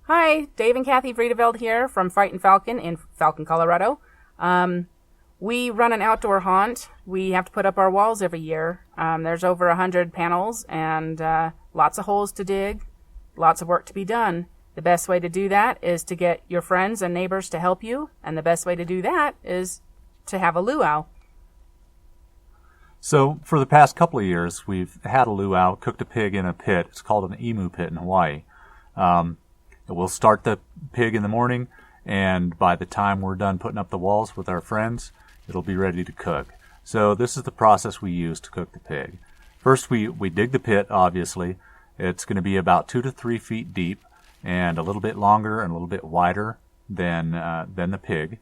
Hi, Dave and Kathy Vriedeveld here from Fright and Falcon in Falcon, Colorado. We run an outdoor haunt. We have to put up our walls every year. There's over 100 panels and lots of holes to dig, lots of work to be done. The best way to do that is to get your friends and neighbors to help you, and the best way to do that is to have a luau. So for the past couple of years, we've had a luau, cooked a pig in a pit. It's called an emu pit in Hawaii. We'll start the pig in the morning, and by the time we're done putting up the walls with our friends, it'll be ready to cook. So this is the process we use to cook the pig. First, we dig the pit, obviously. It's going to be about 2 to 3 feet deep and a little bit longer and a little bit wider than the pig.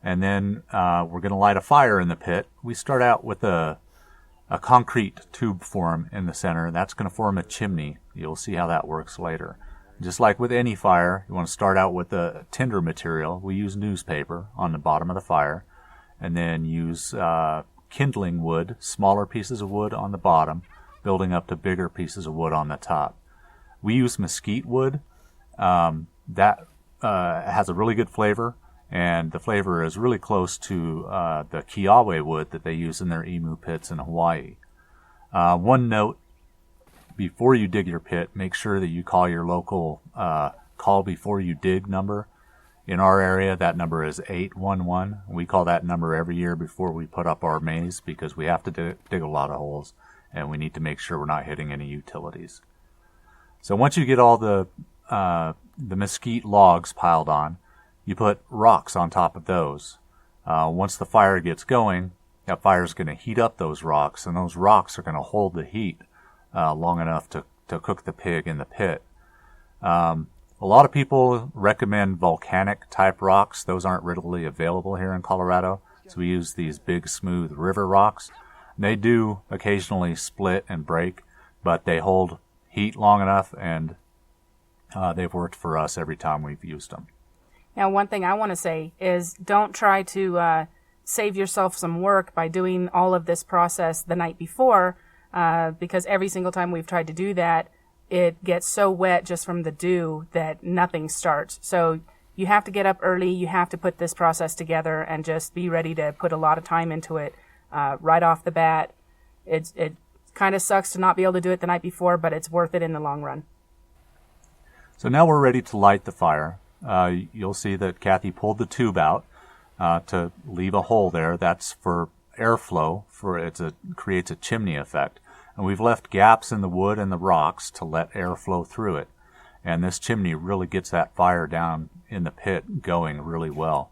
And then we're going to light a fire in the pit. We start out with a concrete tube form in the center. That's going to form a chimney. You'll see how that works later. Just like with any fire, you want to start out with the tinder material. We use newspaper on the bottom of the fire, and then use kindling wood, smaller pieces of wood on the bottom, building up to bigger pieces of wood on the top. We use mesquite wood. That has a really good flavor, and the flavor is really close to the kiawe wood that they use in their emu pits in Hawaii. One note: before you dig your pit, make sure that you call your local call before you dig number. In our area, that number is 811. We call that number every year before we put up our maze because we have to dig a lot of holes, and we need to make sure we're not hitting any utilities. So once you get all the mesquite logs piled on, you put rocks on top of those. Once the fire gets going, that fire is going to heat up those rocks, and those rocks are going to hold the heat long enough to cook the pig in the pit. A lot of people recommend volcanic type rocks. Those aren't readily available here in Colorado, so we use these big smooth river rocks. They do occasionally split and break, but they hold heat long enough, and they've worked for us every time we've used them. Now, one thing I want to say is don't try to save yourself some work by doing all of this process the night before, because every single time we've tried to do that, it gets so wet just from the dew that nothing starts. So you have to get up early, you have to put this process together, and just be ready to put a lot of time into it right off the bat. It kind of sucks to not be able to do it the night before, but it's worth it in the long run. So now we're ready to light the fire. You'll see that Kathy pulled the tube out to leave a hole there. That's for airflow. Creates a chimney effect. And we've left gaps in the wood and the rocks to let air flow through it. And this chimney really gets that fire down in the pit going really well.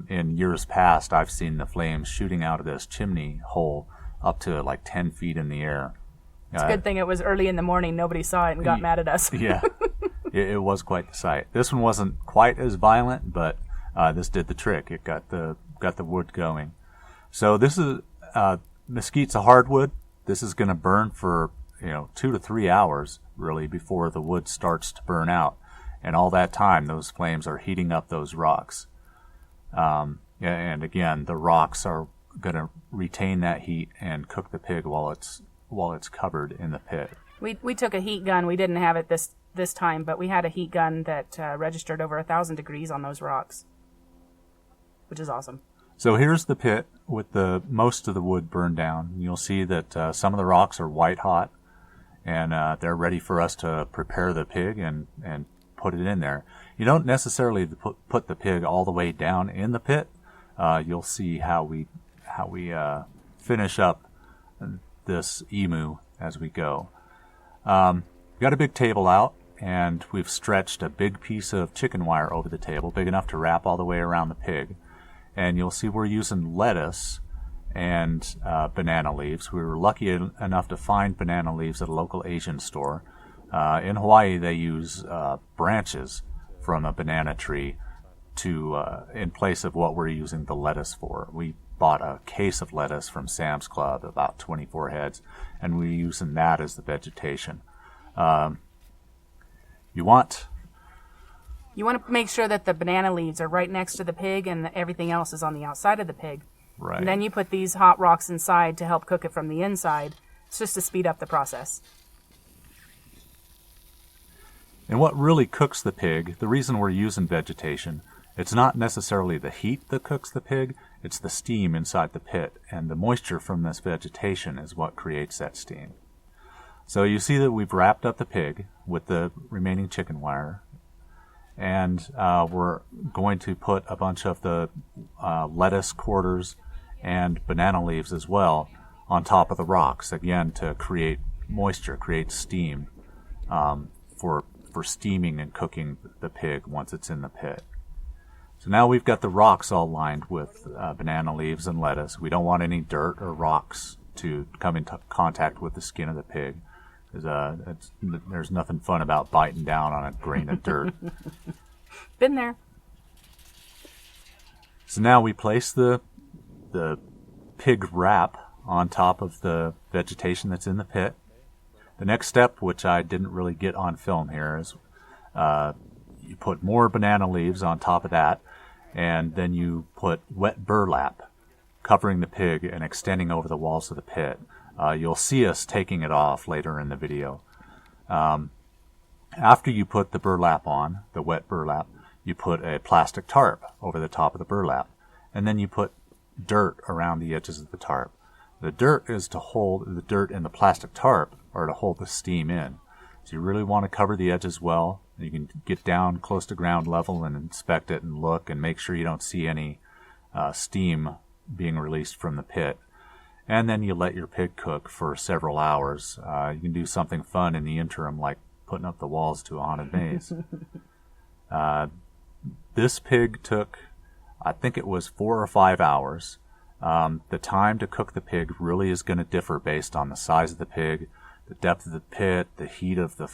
In years past, I've seen the flames shooting out of this chimney hole up to like 10 feet in the air. It's a good thing it was early in the morning. Nobody saw it and got mad at us. Yeah, it was quite the sight. This one wasn't quite as violent, but this did the trick. It got the wood going. So this is mesquite's a hardwood. This is going to burn for 2 to 3 hours really before the wood starts to burn out, and all that time those flames are heating up those rocks. And again, the rocks are going to retain that heat and cook the pig while it's covered in the pit. We took a heat gun. We didn't have it this time, but we had a heat gun that registered over 1,000 degrees on those rocks, which is awesome. So here's the pit with most of the wood burned down. You'll see that some of the rocks are white hot, and they're ready for us to prepare the pig and put it in there. You don't necessarily put the pig all the way down in the pit. You'll see how we finish up this emu as we go. We've got a big table out, and we've stretched a big piece of chicken wire over the table, big enough to wrap all the way around the pig. And you'll see we're using lettuce and banana leaves. We were lucky enough to find banana leaves at a local Asian store. In Hawaii, they use branches from a banana tree in place of what we're using the lettuce for. We bought a case of lettuce from Sam's Club, about 24 heads, and we're using that as the vegetation. You want to make sure that the banana leaves are right next to the pig and everything else is on the outside of the pig. Right. And then you put these hot rocks inside to help cook it from the inside. It's just to speed up the process. And what really cooks the pig, the reason we're using vegetation, it's not necessarily the heat that cooks the pig, it's the steam inside the pit. And the moisture from this vegetation is what creates that steam. So you see that we've wrapped up the pig with the remaining chicken wire. And we're going to put a bunch of the lettuce quarters and banana leaves as well on top of the rocks, again to create moisture, create steam for steaming and cooking the pig once it's in the pit. So now we've got the rocks all lined with banana leaves and lettuce. We don't want any dirt or rocks to come into contact with the skin of the pig. There's nothing fun about biting down on a grain of dirt. Been there. So now we place the pig wrap on top of the vegetation that's in the pit. The next step, which I didn't really get on film here, is you put more banana leaves on top of that, and then you put wet burlap covering the pig and extending over the walls of the pit. You'll see us taking it off later in the video. After you put the burlap on, the wet burlap, you put a plastic tarp over the top of the burlap, and then you put dirt around the edges of the tarp. The dirt is to hold, the dirt and the plastic tarp are to hold the steam in. So you really want to cover the edges well. You can get down close to ground level and inspect it and look and make sure you don't see any steam being released from the pit. And then you let your pig cook for several hours. You can do something fun in the interim, like putting up the walls to a haunted maze. This pig took, I think it was 4 or 5 hours. The time to cook the pig really is going to differ based on the size of the pig, the depth of the pit, the heat of the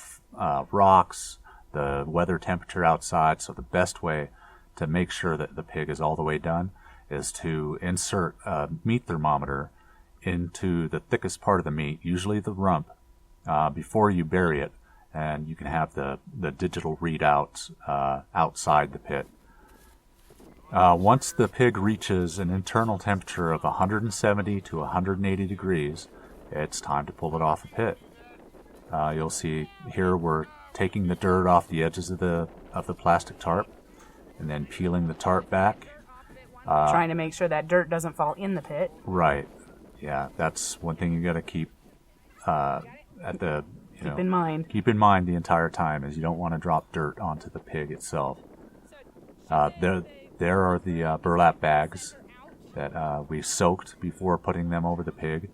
rocks, the weather temperature outside. So the best way to make sure that the pig is all the way done is to insert a meat thermometer into the thickest part of the meat, usually the rump, before you bury it, and you can have the digital readouts outside the pit. Once the pig reaches an internal temperature of 170 to 180 degrees, it's time to pull it off the pit. You'll see here we're taking the dirt off the edges of the plastic tarp and then peeling the tarp back. Trying to make sure that dirt doesn't fall in the pit. Right. Yeah, that's one thing you got to keep keep in mind. Keep in mind the entire time, is you don't want to drop dirt onto the pig itself. There are the burlap bags that we soaked before putting them over the pig.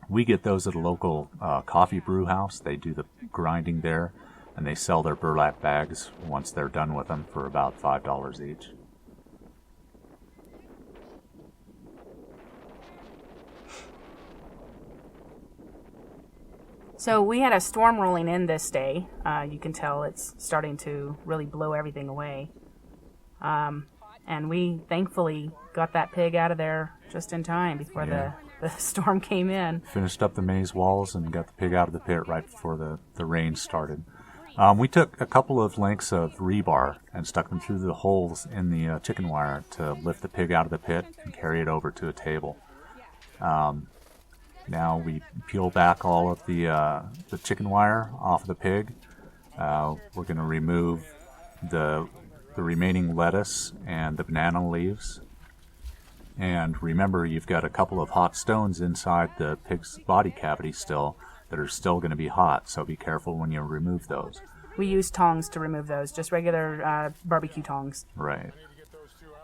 We get those at a local coffee brew house. They do the grinding there, and they sell their burlap bags once they're done with them for about $5 each. So we had a storm rolling in this day. You can tell it's starting to really blow everything away. And we thankfully got that pig out of there just in time before the storm came in. Finished up the maze walls and got the pig out of the pit right before the rain started. We took a couple of lengths of rebar and stuck them through the holes in the chicken wire to lift the pig out of the pit and carry it over to a table. Now we peel back all of the chicken wire off of the pig. We're going to remove the remaining lettuce and the banana leaves. And remember, you've got a couple of hot stones inside the pig's body cavity still that are still going to be hot, so be careful when you remove those. We use tongs to remove those, just regular barbecue tongs. Right.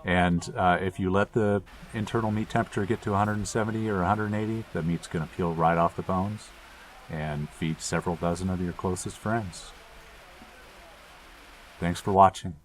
And if you let the internal meat temperature get to 170 or 180, the meat's going to peel right off the bones and feed several dozen of your closest friends. Thanks for watching.